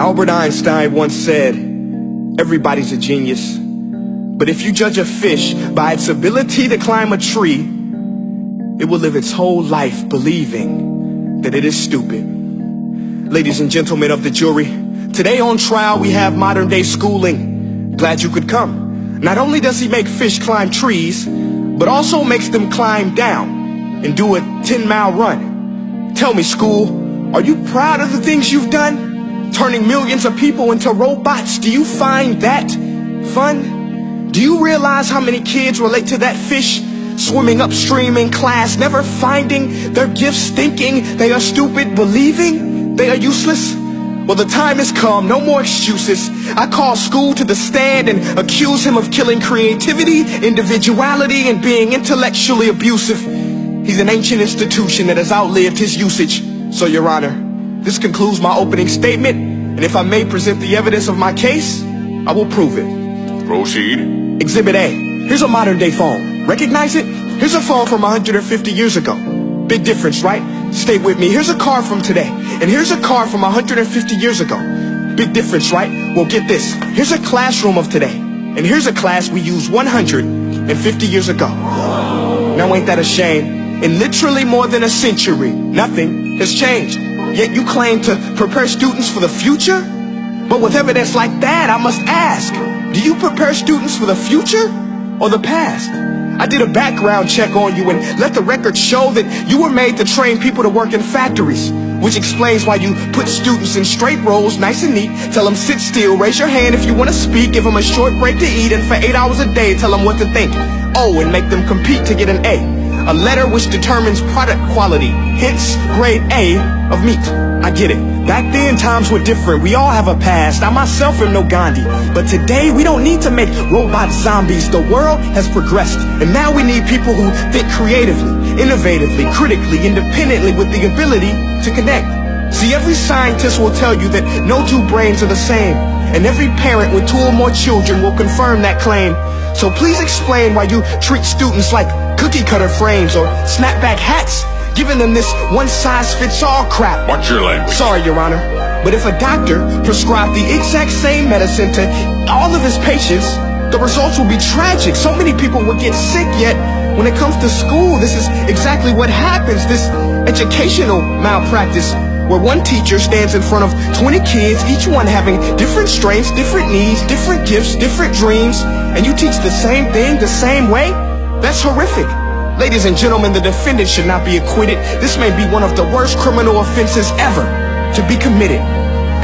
Albert Einstein once said, everybody's a genius. But if you judge a fish by its ability to climb a tree, it will live its whole life believing that it is stupid. Ladies and gentlemen of the jury, today on trial we have modern day schooling. Glad you could come. Not only does he make fish climb trees, but also makes them climb down and do a 10-mile run. Tell me, school, are you proud of the things you've done? Turning millions of people into robots, do you find that fun? Do you realize how many kids relate to that fish swimming upstream in class, never finding their gifts, thinking they are stupid, believing they are useless? Well, the time has come, no more excuses. I call school to the stand and accuse him of killing creativity, individuality, and being intellectually abusive. He's an ancient institution that has outlived his usage. So, Your Honor, this concludes my opening statement, and if I may present the evidence of my case, I will prove it. Proceed. Exhibit A. Here's a modern day phone. Recognize it? Here's a phone from 150 years ago. Big difference, right? Stay with me. Here's a car from today, and here's a car from 150 years ago. Big difference, right? Well, get this. Here's a classroom of today, and here's a class we used 150 years ago. Now ain't that a shame? In literally more than a century, nothing has changed. Yet you claim to prepare students for the future? But with evidence like that, I must ask, do you prepare students for the future or the past? I did a background check on you and let the record show that you were made to train people to work in factories, which explains why you put students in straight rows, nice and neat, tell them sit still, raise your hand if you want to speak, give them a short break to eat, and for 8 hours a day tell them what to think. Oh, and make them compete to get an A letter which determines product quality, hence grade A of meat. I get it. Back then, times were different. We all have a past. I myself am no Gandhi. But today, we don't need to make robot zombies. The world has progressed. And now we need people who think creatively, innovatively, critically, independently, with the ability to connect. See, every scientist will tell you that no two brains are the same. And every parent with 2 or more children will confirm that claim. So please explain why you treat students like cookie cutter frames or snapback hats, giving them this one-size-fits-all crap. Watch your language. Sorry, Your Honor, but if a doctor prescribed the exact same medicine to all of his patients, the results will be tragic. So many people will get sick, yet when it comes to school, this is exactly what happens. This educational malpractice, where one teacher stands in front of 20 kids, each one having different strengths, different needs, different gifts, different dreams, and you teach the same thing the same way? That's horrific. Ladies and gentlemen, the defendant should not be acquitted. This may be one of the worst criminal offenses ever to be committed.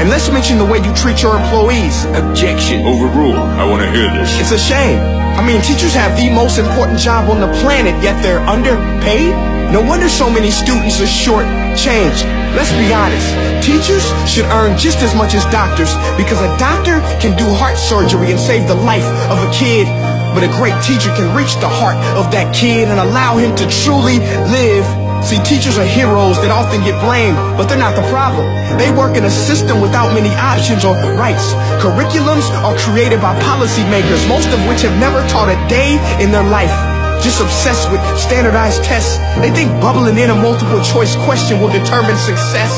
And let's mention the way you treat your employees. Objection. Overruled. I want to hear this. It's a shame. I mean, teachers have the most important job on the planet, yet they're underpaid? No wonder so many students are short-changed. Let's be honest. Teachers should earn just as much as doctors, because a doctor can do heart surgery and save the life of a kid. But a great teacher can reach the heart of that kid and allow him to truly live. See, teachers are heroes that often get blamed, but they're not the problem. They work in a system without many options or rights. Curriculums are created by policymakers, most of which have never taught a day in their life. Just obsessed with standardized tests. They think bubbling in a multiple choice question will determine success.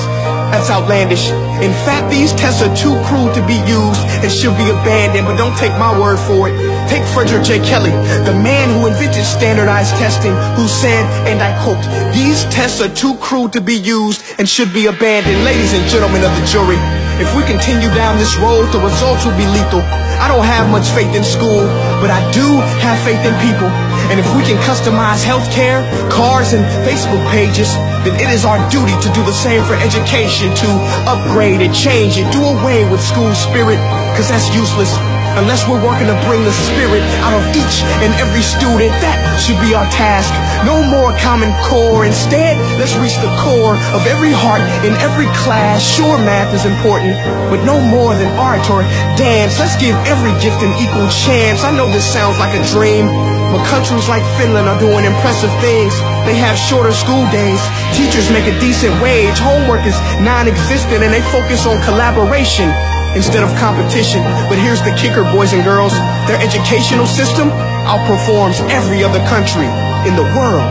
That's outlandish. In fact, these tests are too cruel to be used and should be abandoned, but don't take my word for it. Take Frederick J. Kelly, the man who invented standardized testing, who said, and I quote, "These tests are too cruel to be used and should be abandoned." Ladies and gentlemen of the jury, if we continue down this road, the results will be lethal. I don't have much faith in school, but I do have faith in people. And if we can customize healthcare, cars, and Facebook pages, then it is our duty to do the same for education, to upgrade and change and do away with school spirit, because that's useless. Unless we're working to bring the spirit out of each and every student, that should be our task. No more Common Core. Instead, let's reach the core of every heart in every class. Sure, math is important, but no more than art or dance. Let's give every gift an equal chance. I know this sounds like a dream, but countries like Finland are doing impressive things. They have shorter school days. Teachers make a decent wage. Homework is non-existent, and they focus on collaboration instead of competition. But here's the kicker, boys and girls. Their educational system outperforms every other country in the world.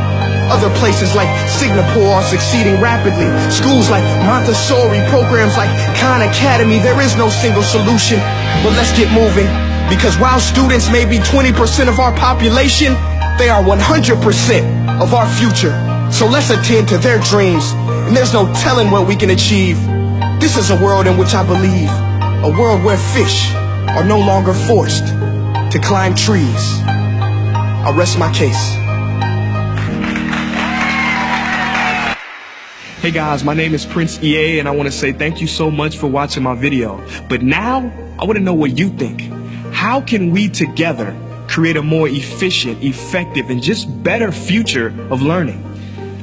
Other places like Singapore are succeeding rapidly. Schools like Montessori, programs like Khan Academy, there is no single solution. But let's get moving, because while students may be 20% of our population, they are 100% of our future. So let's attend to their dreams, and there's no telling what we can achieve. This is a world in which I believe, a world where fish are no longer forced to climb trees. I rest my case. Hey guys, my name is Prince EA, and I want to say thank you so much for watching my video. But now, I want to know what you think. How can we together create a more efficient, effective, and just better future of learning?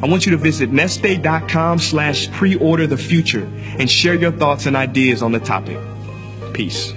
I want you to visit nestday.com/preorder the future and share your thoughts and ideas on the topic. Peace.